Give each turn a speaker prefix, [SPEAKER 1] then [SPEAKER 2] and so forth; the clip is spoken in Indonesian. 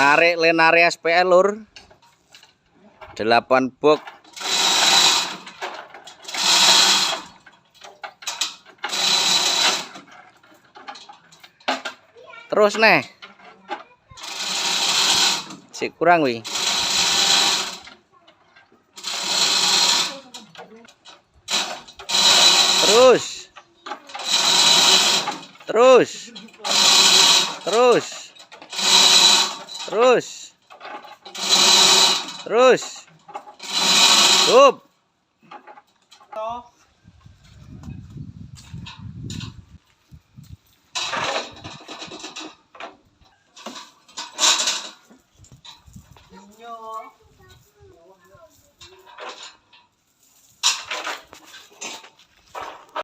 [SPEAKER 1] Narik Lenare SPL lur. 8 box. Terus nih. Sik kurang wi. Terus. Terus. Terus. Terus. Terus. Up.